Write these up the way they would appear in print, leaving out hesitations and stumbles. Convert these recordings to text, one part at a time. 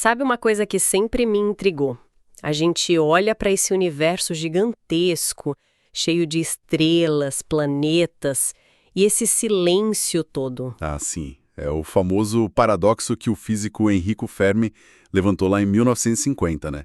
Sabe uma coisa que sempre me intrigou? A gente olha para esse universo gigantesco, cheio de estrelas, planetas, e esse silêncio todo. Ah, sim. É o famoso paradoxo que o físico Enrico Fermi levantou lá em 1950, né?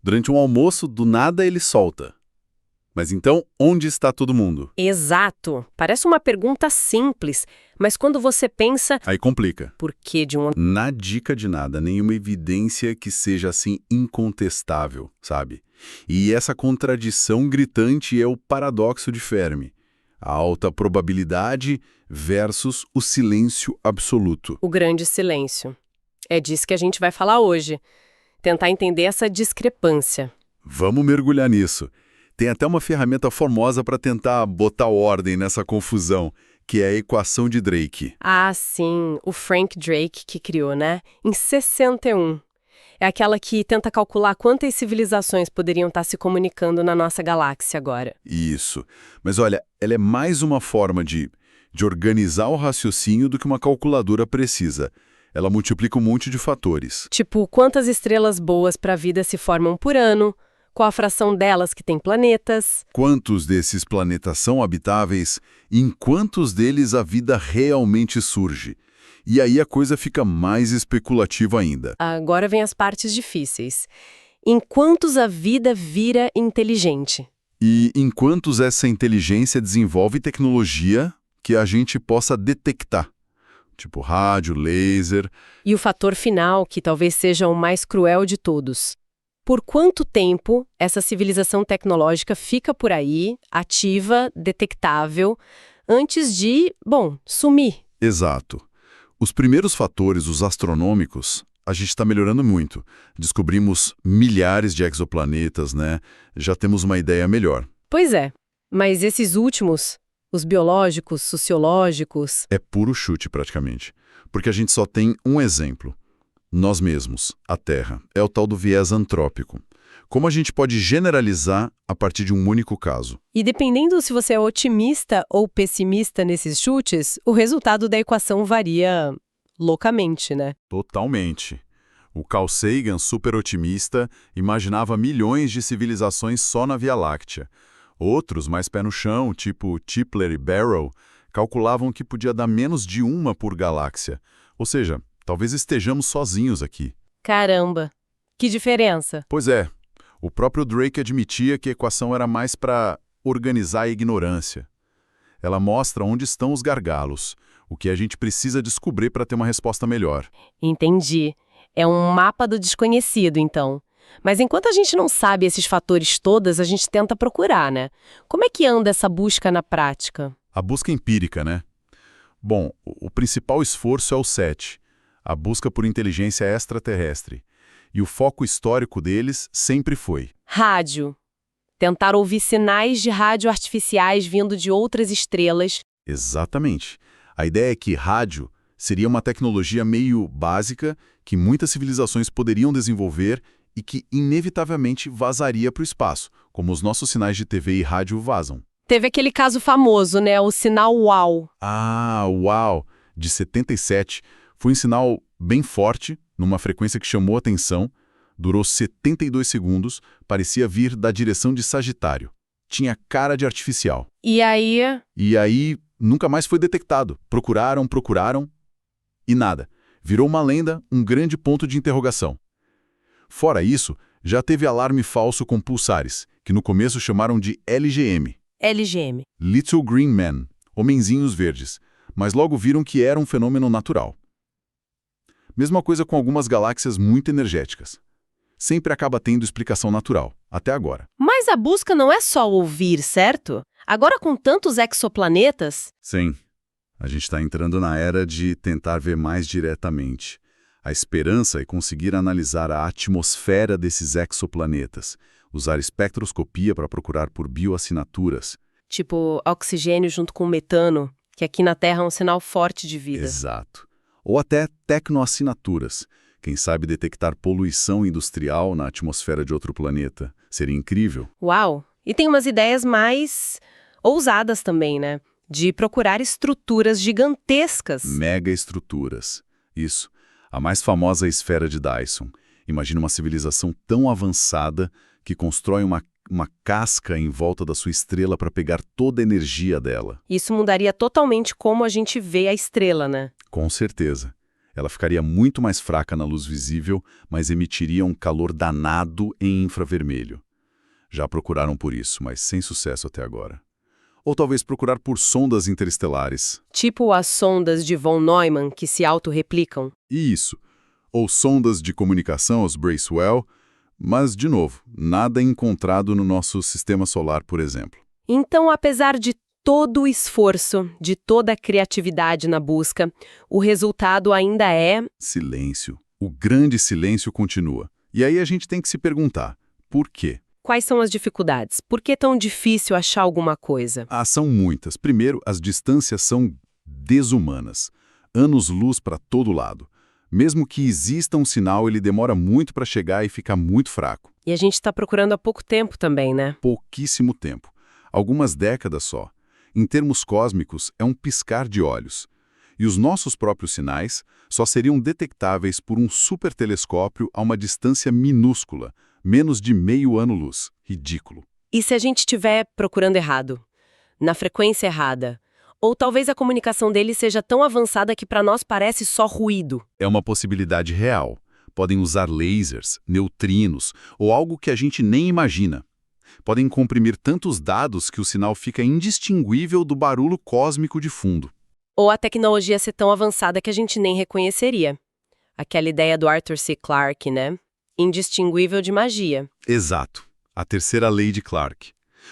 Durante um almoço, do nada ele solta. Mas então, onde está todo mundo? Exato! Parece uma pergunta simples, mas quando você pensa, Aí complica. por que de um... Na dica de nada, nenhuma evidência que seja assim incontestável, sabe? E essa contradição gritante é o paradoxo de Fermi. A alta probabilidade versus o silêncio absoluto. O grande silêncio. É disso que a gente vai falar hoje. Tentar entender essa discrepância. Vamos mergulhar nisso. Tem até uma ferramenta famosa para tentar botar ordem nessa confusão, que é a equação de Drake. Ah, sim, o Frank Drake que criou, né? Em 61. É aquela que tenta calcular quantas civilizações poderiam estar se comunicando na nossa galáxia agora. Isso. Mas olha, ela é mais uma forma de organizar o raciocínio do que uma calculadora precisa. Ela multiplica um monte de fatores. Tipo, quantas estrelas boas para a vida se formam por ano, qual a fração delas que tem planetas. Quantos desses planetas são habitáveis e em quantos deles a vida realmente surge? E aí a coisa fica mais especulativa ainda. Agora vem as partes difíceis. Em quantos a vida vira inteligente? E em quantos essa inteligência desenvolve tecnologia que a gente possa detectar? Tipo rádio, laser. E o fator final, que talvez seja o mais cruel de todos. Por quanto tempo essa civilização tecnológica fica por aí, ativa, detectável, antes de, sumir? Exato. Os primeiros fatores, os astronômicos, a gente está melhorando muito. Descobrimos milhares de exoplanetas, né? Já temos uma ideia melhor. Pois é, mas esses últimos, os biológicos, sociológicos... É puro chute, praticamente. Porque a gente só tem um exemplo. Nós mesmos, a Terra. É o tal do viés antrópico. Como a gente pode generalizar a partir de um único caso? E dependendo se você é otimista ou pessimista nesses chutes, o resultado da equação varia loucamente, né? Totalmente. O Carl Sagan, super otimista, imaginava milhões de civilizações só na Via Láctea. Outros, mais pé no chão, tipo Tipler e Barrow, calculavam que podia dar menos de uma por galáxia. Ou seja, talvez estejamos sozinhos aqui. Caramba, que diferença! Pois é, o próprio Drake admitia que a equação era mais para organizar a ignorância. Ela mostra onde estão os gargalos, o que a gente precisa descobrir para ter uma resposta melhor. Entendi. É um mapa do desconhecido, então. Mas enquanto a gente não sabe esses fatores todos, a gente tenta procurar, né? Como é que anda essa busca na prática? A busca empírica, né? Bom, o principal esforço é o SET, a busca por inteligência extraterrestre. E o foco histórico deles sempre foi rádio. Tentar ouvir sinais de rádio artificiais vindo de outras estrelas. Exatamente. A ideia é que rádio seria uma tecnologia meio básica que muitas civilizações poderiam desenvolver e que inevitavelmente vazaria para o espaço, como os nossos sinais de TV e rádio vazam. Teve aquele caso famoso, né? O sinal UAU. Ah, o UAU, de 77, foi um sinal bem forte, numa frequência que chamou a atenção, durou 72 segundos, parecia vir da direção de Sagitário. Tinha cara de artificial. E aí, nunca mais foi detectado. Procuraram, e nada. Virou uma lenda, um grande ponto de interrogação. Fora isso, já teve alarme falso com pulsares, que no começo chamaram de LGM. LGM. Little Green Men, homenzinhos verdes, mas logo viram que era um fenômeno natural. Mesma coisa com algumas galáxias muito energéticas. Sempre acaba tendo explicação natural, até agora. Mas a busca não é só ouvir, certo? Agora com tantos exoplanetas... Sim. A gente está entrando na era de tentar ver mais diretamente. A esperança é conseguir analisar a atmosfera desses exoplanetas, usar espectroscopia para procurar por bioassinaturas. Tipo oxigênio junto com metano, que aqui na Terra é um sinal forte de vida. Exato. Ou até tecnoassinaturas. Quem sabe detectar poluição industrial na atmosfera de outro planeta. Seria incrível. Uau! E tem umas ideias mais ousadas também, né? De procurar estruturas gigantescas. Megaestruturas. Isso. A mais famosa é a esfera de Dyson, Imagina uma civilização tão avançada que constrói uma casca em volta da sua estrela para pegar toda a energia dela. Isso mudaria totalmente como a gente vê a estrela, né? Com certeza. Ela ficaria muito mais fraca na luz visível, mas emitiria um calor danado em infravermelho. Já procuraram por isso, mas sem sucesso até agora. Ou talvez procurar por sondas interestelares. Tipo as sondas de von Neumann que se autorreplicam. Isso. Ou sondas de comunicação, os Bracewell, mas, de novo, nada encontrado no nosso sistema solar, por exemplo. Então, apesar de todo o esforço, de toda a criatividade na busca, o resultado ainda é... Silêncio. O grande silêncio continua. E aí a gente tem que se perguntar, por quê? Quais são as dificuldades? Por que é tão difícil achar alguma coisa? Ah, são muitas. Primeiro, as distâncias são desumanas. Anos-luz para todo lado. Mesmo que exista um sinal, ele demora muito para chegar e fica muito fraco. E a gente está procurando há pouco tempo também, né? Pouquíssimo tempo. Algumas décadas só. Em termos cósmicos, é um piscar de olhos. E os nossos próprios sinais só seriam detectáveis por um supertelescópio a uma distância minúscula, menos de meio ano-luz. Ridículo. E se a gente estiver procurando errado? Na frequência errada? Ou talvez a comunicação dele seja tão avançada que para nós parece só ruído? É uma possibilidade real. Podem usar lasers, neutrinos ou algo que a gente nem imagina. Podem comprimir tantos dados que o sinal fica indistinguível do barulho cósmico de fundo. Ou a tecnologia ser tão avançada que a gente nem reconheceria. Aquela ideia do Arthur C. Clarke, né? Indistinguível de magia. Exato. A terceira lei de Clarke.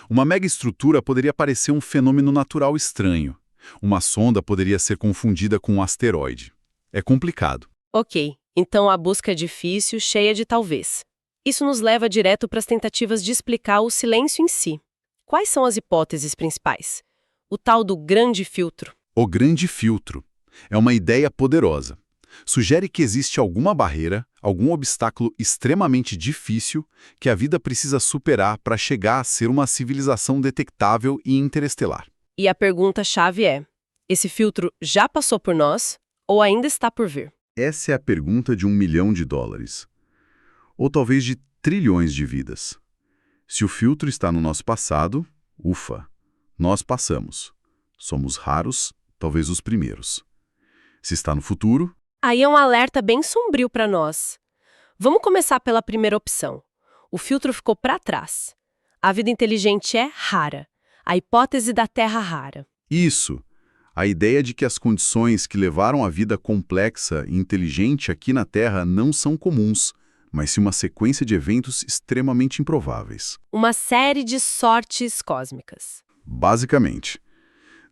Uma megaestrutura poderia parecer um fenômeno natural estranho. Uma sonda poderia ser confundida com um asteroide. É complicado. Ok, então a busca é difícil, cheia de talvez. Isso nos leva direto para as tentativas de explicar o silêncio em si. Quais são as hipóteses principais? O tal do grande filtro. O grande filtro é uma ideia poderosa. Sugere que existe alguma barreira, algum obstáculo extremamente difícil que a vida precisa superar para chegar a ser uma civilização detectável e interestelar. E a pergunta-chave é: esse filtro já passou por nós ou ainda está por vir? Essa é a pergunta de $1 milhão. Ou talvez de trilhões de vidas. Se o filtro está no nosso passado, ufa, nós passamos. Somos raros, talvez os primeiros. Se está no futuro... Aí é um alerta bem sombrio para nós. Vamos começar pela primeira opção. O filtro ficou para trás. A vida inteligente é rara. A hipótese da Terra rara. Isso. A ideia de que as condições que levaram a vida complexa e inteligente aqui na Terra não são comuns, mas sim uma sequência de eventos extremamente improváveis. Uma série de sortes cósmicas. Basicamente.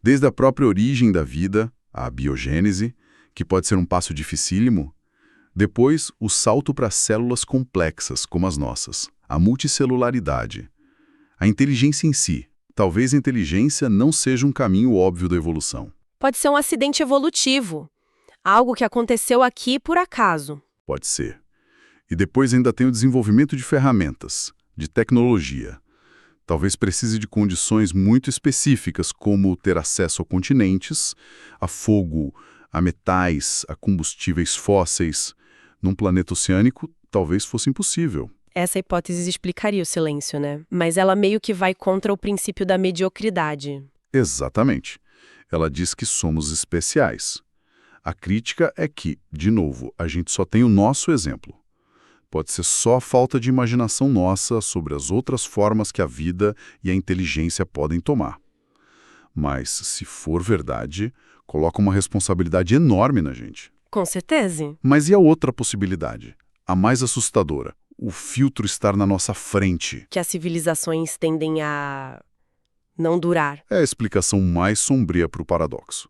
Desde a própria origem da vida, a biogênese, que pode ser um passo dificílimo, depois o salto para células complexas como as nossas, a multicelularidade, a inteligência em si. Talvez a inteligência não seja um caminho óbvio da evolução. Pode ser um acidente evolutivo, algo que aconteceu aqui por acaso. Pode ser. E depois ainda tem o desenvolvimento de ferramentas, de tecnologia. Talvez precise de condições muito específicas, como ter acesso a continentes, a fogo, a metais, a combustíveis fósseis. Num planeta oceânico, talvez fosse impossível. Essa hipótese explicaria o silêncio, né? Mas ela meio que vai contra o princípio da mediocridade. Exatamente. Ela diz que somos especiais. A crítica é que, de novo, a gente só tem o nosso exemplo. Pode ser só falta de imaginação nossa sobre as outras formas que a vida e a inteligência podem tomar. Mas, se for verdade, coloca uma responsabilidade enorme na gente. Com certeza. Mas e a outra possibilidade? A mais assustadora. O filtro estar na nossa frente. Que as civilizações tendem a não durar. É a explicação mais sombria para o paradoxo.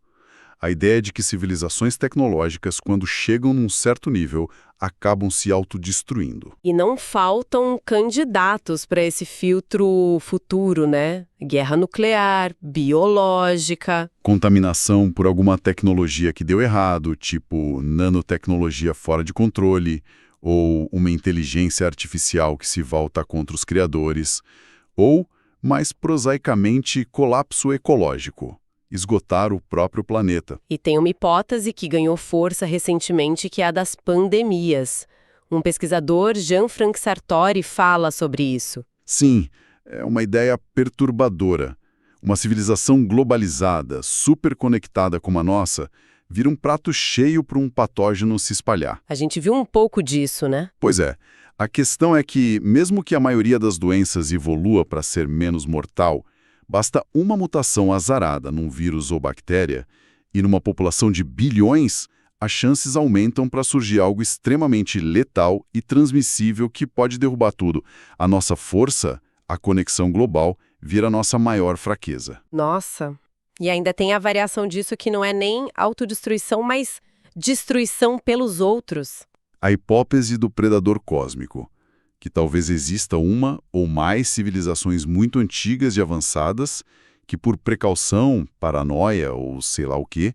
A ideia de que civilizações tecnológicas, quando chegam num certo nível, acabam se autodestruindo. E não faltam candidatos para esse filtro futuro, né? Guerra nuclear, biológica. Contaminação por alguma tecnologia que deu errado, tipo nanotecnologia fora de controle, ou uma inteligência artificial que se volta contra os criadores, ou, mais prosaicamente, colapso ecológico. Esgotar o próprio planeta. E tem uma hipótese que ganhou força recentemente, que é a das pandemias. Um pesquisador, Jean-Franck Sartori, fala sobre isso. Sim, é uma ideia perturbadora. Uma civilização globalizada, superconectada como a nossa, vira um prato cheio para um patógeno se espalhar. A gente viu um pouco disso, né? Pois é. A questão é que, mesmo que a maioria das doenças evolua para ser menos mortal, basta uma mutação azarada num vírus ou bactéria, e numa população de bilhões, as chances aumentam para surgir algo extremamente letal e transmissível que pode derrubar tudo. A nossa força, a conexão global, vira a nossa maior fraqueza. Nossa. E ainda tem a variação disso que não é nem autodestruição, mas destruição pelos outros. A hipótese do predador cósmico, que talvez exista uma ou mais civilizações muito antigas e avançadas que, por precaução, paranoia ou sei lá o quê,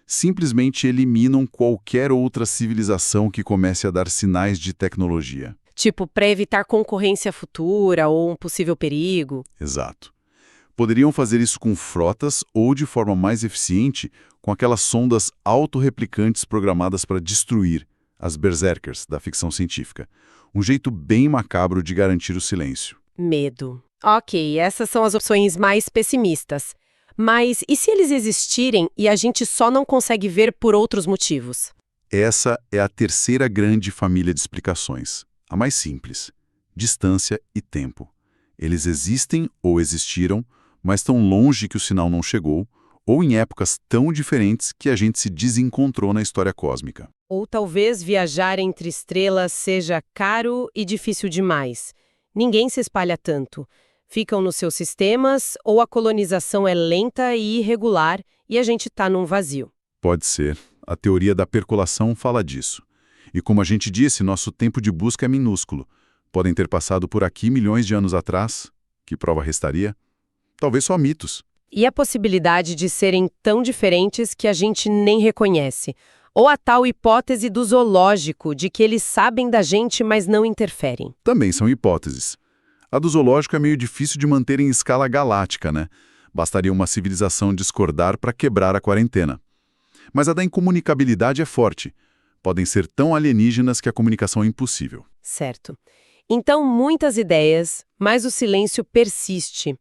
simplesmente eliminam qualquer outra civilização que comece a dar sinais de tecnologia. Tipo, para evitar concorrência futura ou um possível perigo. Exato. Poderiam fazer isso com frotas ou, de forma mais eficiente, com aquelas sondas autorreplicantes programadas para destruir, as berserkers da ficção científica. Um jeito bem macabro de garantir o silêncio. Medo. Ok, essas são as opções mais pessimistas. Mas e se eles existirem e a gente só não consegue ver por outros motivos? Essa é a terceira grande família de explicações. A mais simples. Distância e tempo. Eles existem ou existiram, mas tão longe que o sinal não chegou, ou em épocas tão diferentes que a gente se desencontrou na história cósmica. Ou talvez viajar entre estrelas seja caro e difícil demais. Ninguém se espalha tanto. Ficam nos seus sistemas, ou a colonização é lenta e irregular e a gente está num vazio. Pode ser. A teoria da percolação fala disso. E como a gente disse, nosso tempo de busca é minúsculo. Podem ter passado por aqui milhões de anos atrás. Que prova restaria? Talvez só mitos. E a possibilidade de serem tão diferentes que a gente nem reconhece. Ou a tal hipótese do zoológico, de que eles sabem da gente, mas não interferem. Também são hipóteses. A do zoológico é meio difícil de manter em escala galáctica, né? Bastaria uma civilização discordar para quebrar a quarentena. Mas a da incomunicabilidade é forte. Podem ser tão alienígenas que a comunicação é impossível. Certo. Então, muitas ideias, mas o silêncio persiste.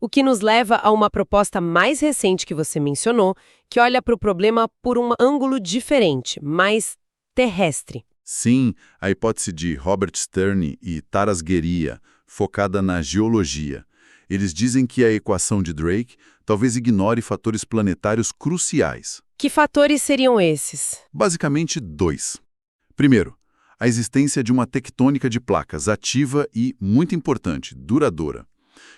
O que nos leva a uma proposta mais recente que você mencionou, que olha para o problema por um ângulo diferente, mais terrestre. Sim, a hipótese de Robert Stern e Taras Gueria, focada na geologia. Eles dizem que a equação de Drake talvez ignore fatores planetários cruciais. Que fatores seriam esses? Basicamente, 2. Primeiro, a existência de uma tectônica de placas ativa e, muito importante, duradoura,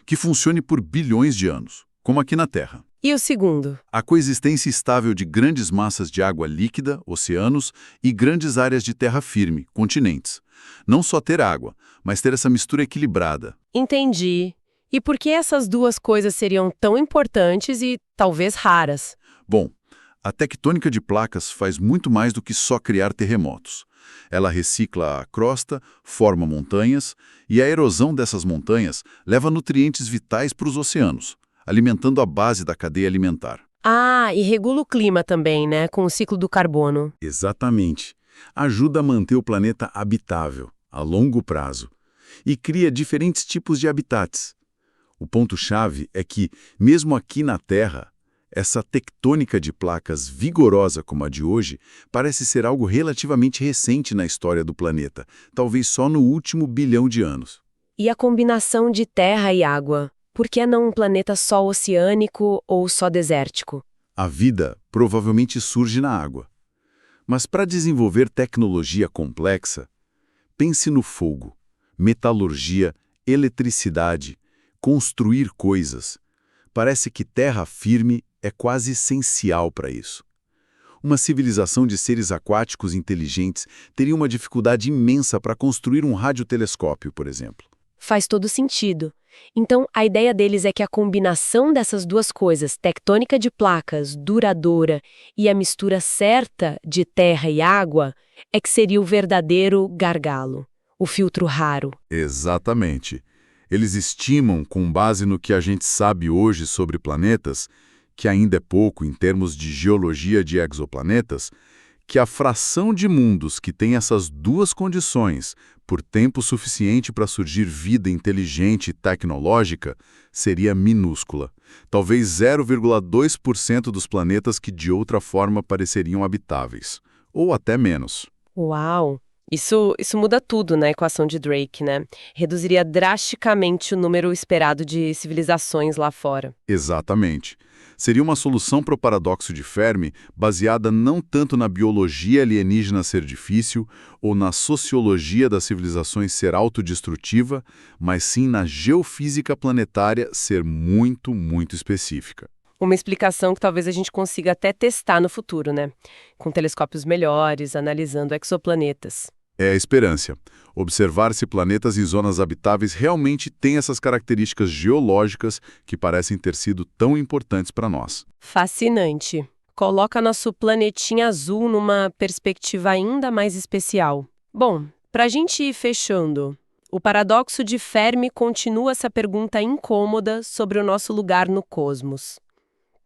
que funcione por bilhões de anos, como aqui na Terra. E o segundo? A coexistência estável de grandes massas de água líquida, oceanos, e grandes áreas de terra firme, continentes. Não só ter água, mas ter essa mistura equilibrada. Entendi. E por que essas duas coisas seriam tão importantes e talvez raras? Bom, a tectônica de placas faz muito mais do que só criar terremotos. Ela recicla a crosta, forma montanhas, e a erosão dessas montanhas leva nutrientes vitais para os oceanos, alimentando a base da cadeia alimentar. Ah, e regula o clima também, né? Com o ciclo do carbono. Exatamente. Ajuda a manter o planeta habitável, a longo prazo, e cria diferentes tipos de habitats. O ponto-chave é que, mesmo aqui na Terra, essa tectônica de placas vigorosa como a de hoje parece ser algo relativamente recente na história do planeta, talvez só no último bilhão de anos. E a combinação de terra e água? Por que não um planeta só oceânico ou só desértico? A vida provavelmente surge na água. Mas para desenvolver tecnologia complexa, pense no fogo, metalurgia, eletricidade, construir coisas. Parece que terra firme é quase essencial para isso. Uma civilização de seres aquáticos inteligentes teria uma dificuldade imensa para construir um radiotelescópio, por exemplo. Faz todo sentido. Então, a ideia deles é que a combinação dessas duas coisas, tectônica de placas, duradoura, e a mistura certa de terra e água, é que seria o verdadeiro gargalo, o filtro raro. Exatamente. Eles estimam, com base no que a gente sabe hoje sobre planetas, que ainda é pouco em termos de geologia de exoplanetas, que a fração de mundos que tem essas duas condições, por tempo suficiente para surgir vida inteligente e tecnológica, seria minúscula. Talvez 0,2% dos planetas que de outra forma pareceriam habitáveis. Ou até menos. Uau! Isso muda tudo na equação de Drake, né? Reduziria drasticamente o número esperado de civilizações lá fora. Exatamente. Seria uma solução para o paradoxo de Fermi baseada não tanto na biologia alienígena ser difícil ou na sociologia das civilizações ser autodestrutiva, mas sim na geofísica planetária ser muito, muito específica. Uma explicação que talvez a gente consiga até testar no futuro, né? Com telescópios melhores, analisando exoplanetas. É a esperança. Observar se planetas em zonas habitáveis realmente têm essas características geológicas que parecem ter sido tão importantes para nós. Fascinante. Coloca nosso planetinha azul numa perspectiva ainda mais especial. Bom, para a gente ir fechando, o paradoxo de Fermi continua essa pergunta incômoda sobre o nosso lugar no cosmos.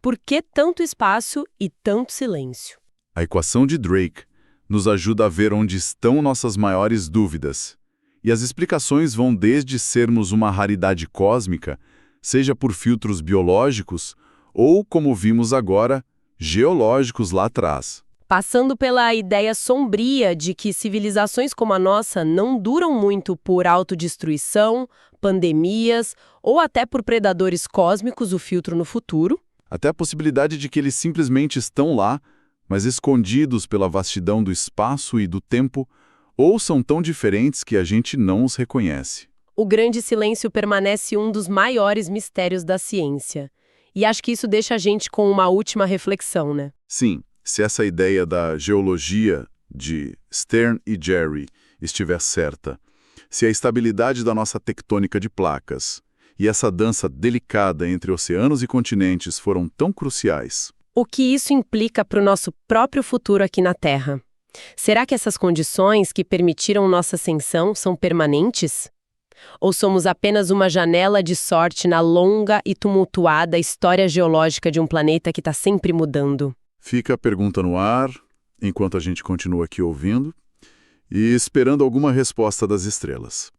Por que tanto espaço e tanto silêncio? A equação de Drake nos ajuda a ver onde estão nossas maiores dúvidas. E as explicações vão desde sermos uma raridade cósmica, seja por filtros biológicos, ou, como vimos agora, geológicos lá atrás. Passando pela ideia sombria de que civilizações como a nossa não duram muito por autodestruição, pandemias ou até por predadores cósmicos, o filtro no futuro. Até a possibilidade de que eles simplesmente estão lá, mas escondidos pela vastidão do espaço e do tempo, ou são tão diferentes que a gente não os reconhece. O grande silêncio permanece um dos maiores mistérios da ciência. E acho que isso deixa a gente com uma última reflexão, né? Sim, se essa ideia da geologia de Stern e Jerry estiver certa, se a estabilidade da nossa tectônica de placas e essa dança delicada entre oceanos e continentes foram tão cruciais, o que isso implica para o nosso próprio futuro aqui na Terra? Será que essas condições que permitiram nossa ascensão são permanentes? Ou somos apenas uma janela de sorte na longa e tumultuada história geológica de um planeta que está sempre mudando? Fica a pergunta no ar, enquanto a gente continua aqui ouvindo e esperando alguma resposta das estrelas.